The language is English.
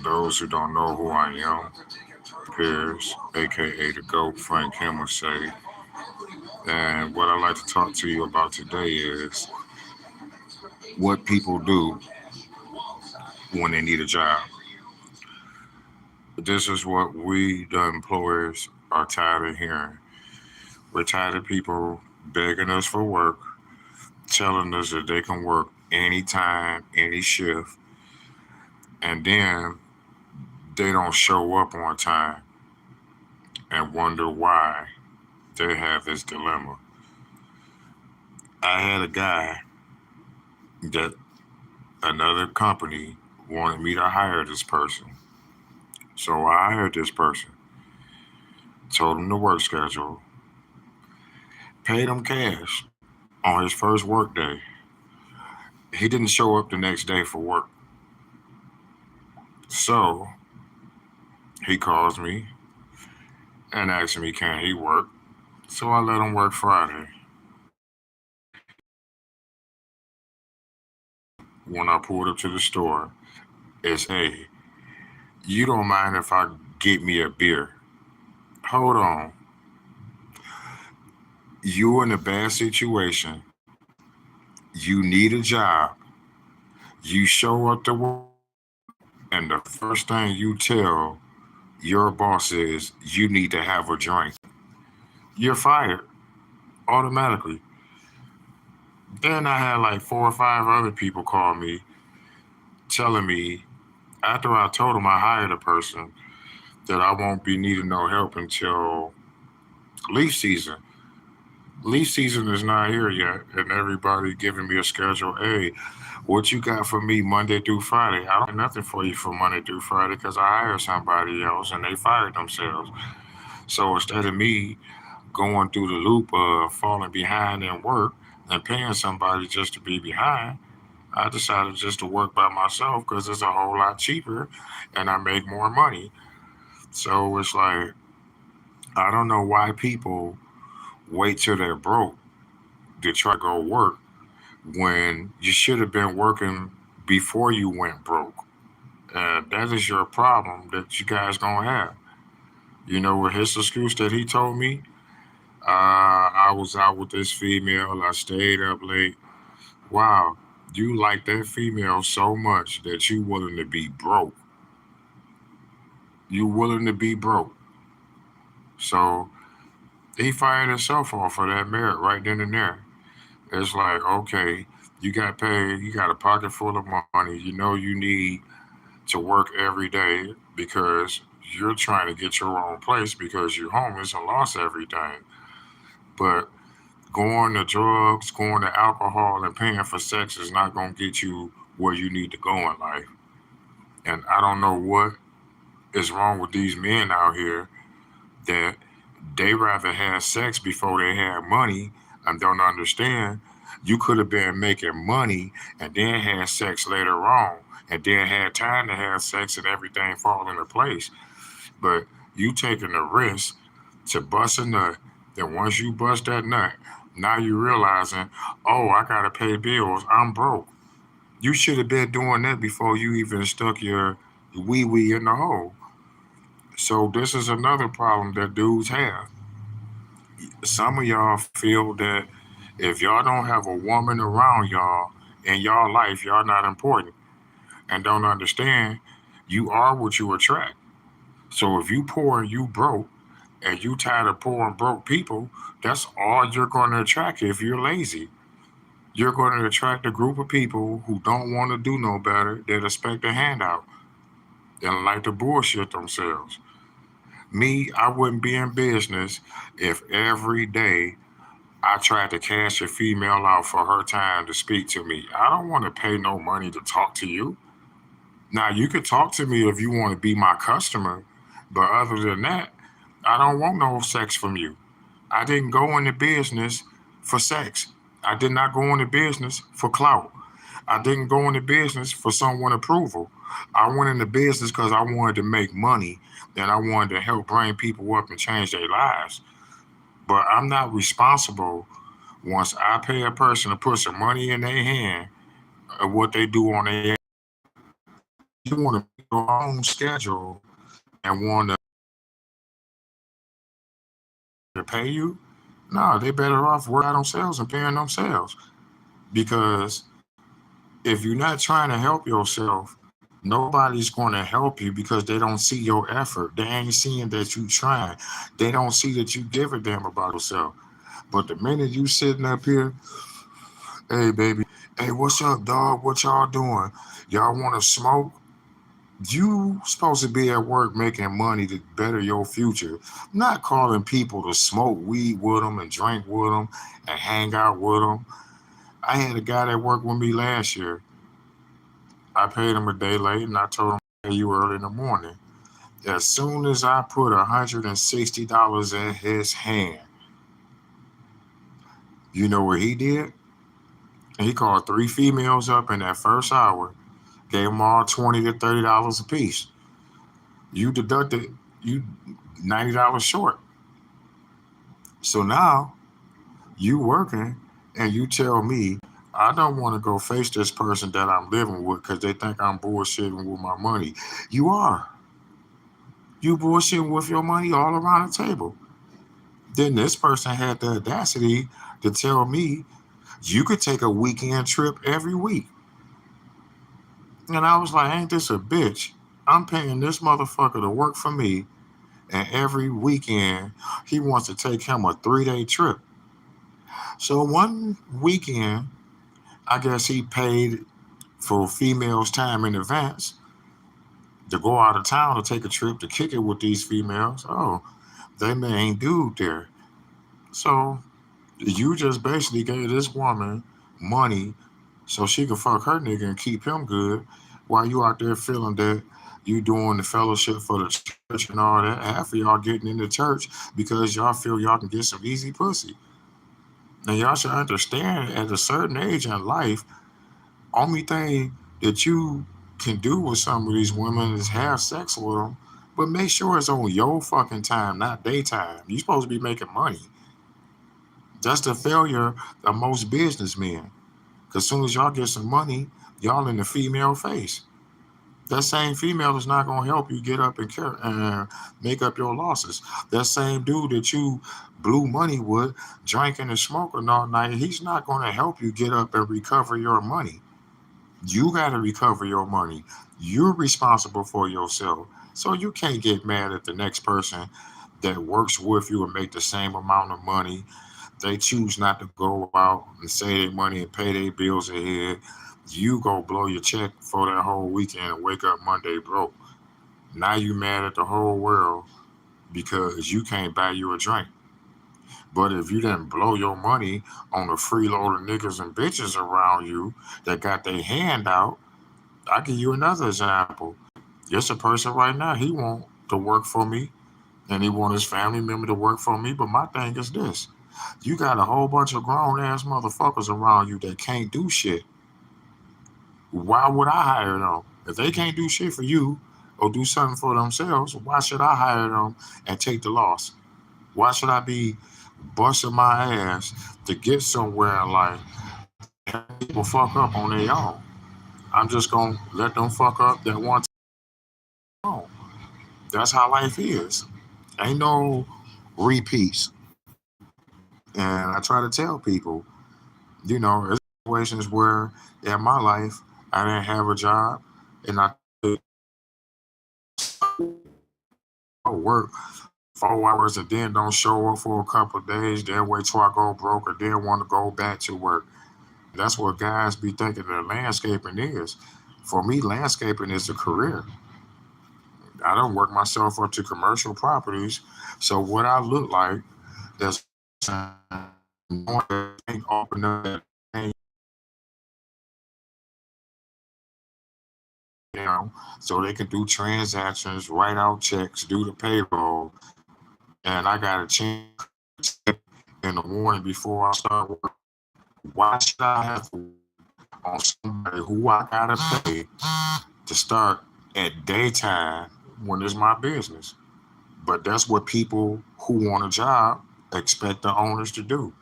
those who don't know who I am, Piers, aka the GOAT, Frank Hammersay. And what I'd like to talk to you about today is what people do when they need a job. This is what we, the employers, are tired of hearing. We're tired of people begging us for work, telling us that they can work anytime, any shift, and then they don't show up on time and wonder why they have this dilemma. I had a guy that another company wanted me to hire this person. So I hired this person, told him the work schedule, paid him cash on his first work day. He didn't show up the next day for work. So he calls me and asks me, can he work? So I let him work Friday. When I pulled up to the store, it's, hey, you don't mind if I get me a beer? Hold on. You're in a bad situation. You need a job. You show up to work, and the first thing you tell your boss is you need to have a drink. You're fired automatically. Then I had like four or five other people call me telling me after I told them I hired a person that I won't be needing no help until leaf season. Leaf season is not here yet, and everybody giving me a schedule. Hey, what you got for me Monday through Friday? I don't have nothing for you for Monday through Friday because I hired somebody else and they fired themselves. So instead of me going through the loop of falling behind in work and paying somebody just to be behind, I decided just to work by myself because it's a whole lot cheaper and I make more money. So it's like, I don't know why people wait till they're broke to try to go work when you should have been working before you went broke. That is your problem that you guys gonna have. You know what his excuse that he told me? I was out with this female. I stayed up late. Wow, you like that female so much that you willing to be broke. You willing to be broke. So he fired himself off for that merit right then and there. It's like, okay, you got paid, you got a pocket full of money, you know you need to work every day because you're trying to get your own place because you're homeless and lost everything. But going to drugs, going to alcohol, and paying for sex is not going to get you where you need to go in life. And I don't know what is wrong with these men out here that they rather have sex before they have money and don't understand you could have been making money and then had sex later on and then had time to have sex and everything fall into place. But you taking the risk to bust a nut, then once you bust that nut, now you realizing, oh, I gotta pay bills, I'm broke. You should have been doing that before you even stuck your wee wee in the hole. So this is another problem that dudes have. Some of y'all feel that if y'all don't have a woman around y'all in y'all life, y'all not important and don't understand you are what you attract. So if you poor and you broke and you tired of poor and broke people, that's all you're going to attract if you're lazy. You're going to attract a group of people who don't want to do no better, that expect a handout and like to bullshit themselves. Me, I wouldn't be in business if every day I tried to cash a female out for her time to speak to me. I don't want to pay no money to talk to you. Now, you could talk to me if you want to be my customer, but other than that, I don't want no sex from you. I didn't go into business for sex. I did not go into business for clout. I didn't go into business for someone approval. I went into business because I wanted to make money and I wanted to help bring people up and change their lives. But I'm not responsible once I pay a person to put some money in their hand of what they do on their You want to make your own schedule and want to pay you? No, they better off working out themselves and paying themselves. Because if you're not trying to help yourself, nobody's going to help you because they don't see your effort. They ain't seeing that you trying. They don't see that you give a damn about yourself. But the minute you sitting up here, hey baby, hey, what's up, dog? What y'all doing? Y'all want to smoke? You supposed to be at work making money to better your future, not calling people to smoke weed with them and drink with them and hang out with them. I had a guy that worked with me last year. I paid him a day late and I told him I'll pay you early in the morning. As soon as I put $160 in his hand, you know what he did? He called three females up in that first hour, gave them all $20 to $30 a piece. You deducted you $90 short. So now you working and you tell me I don't want to go face this person that I'm living with because they think I'm bullshitting with my money. You are. You bullshitting with your money all around the table. Then this person had the audacity to tell me you could take a weekend trip every week. And I was like, ain't this a bitch? I'm paying this motherfucker to work for me, and every weekend he wants to take him a 3-day trip. So one weekend, I guess he paid for females' time in advance to go out of town to take a trip to kick it with these females. Oh, they ain't dude there. So you just basically gave this woman money so she could fuck her nigga and keep him good while you out there feeling that you doing the fellowship for the church and all that. Half of y'all getting into church because y'all feel y'all can get some easy pussy. Now y'all should understand at a certain age in life, only thing that you can do with some of these women is have sex with them, but make sure it's on your fucking time, not daytime. You supposed to be making money. That's the failure of most businessmen. Because soon as y'all get some money, y'all in the female face. That same female is not going to help you get up and make up your losses. That same dude that you blew money with, drinking and smoking all night, he's not going to help you get up and recover your money. You got to recover your money. You're responsible for yourself. So you can't get mad at the next person that works with you and make the same amount of money. They choose not to go out and save their money and pay their bills ahead. You go blow your check for that whole weekend and wake up Monday broke. Now you mad at the whole world because you can't buy you a drink. But if you didn't blow your money on the freeloader niggas and bitches around you that got their hand out, I'll give you another example. There's a person right now, he want to work for me and he want his family member to work for me. But my thing is this. You got a whole bunch of grown ass motherfuckers around you that can't do shit. Why would I hire them? If they can't do shit for you or do something for themselves, why should I hire them and take the loss? Why should I be busting my ass to get somewhere in life and people fuck up on their own? I'm just gonna let them fuck up that one time. That's how life is. Ain't no repeats. And I try to tell people, there's situations where in my life I didn't have a job and I work 4 hours and then don't show up for a couple of days, then wait till I go broke or then want to go back to work. That's what guys be thinking that landscaping is. For me, landscaping is a career. I don't work myself up to commercial properties. So what I look like is open up that so they can do transactions, write out checks, do the payroll, and I got a change in the morning before I start work. Why should I have to on somebody who I gotta pay to start at daytime when it's my business? But that's what people who want a job expect the owners to do.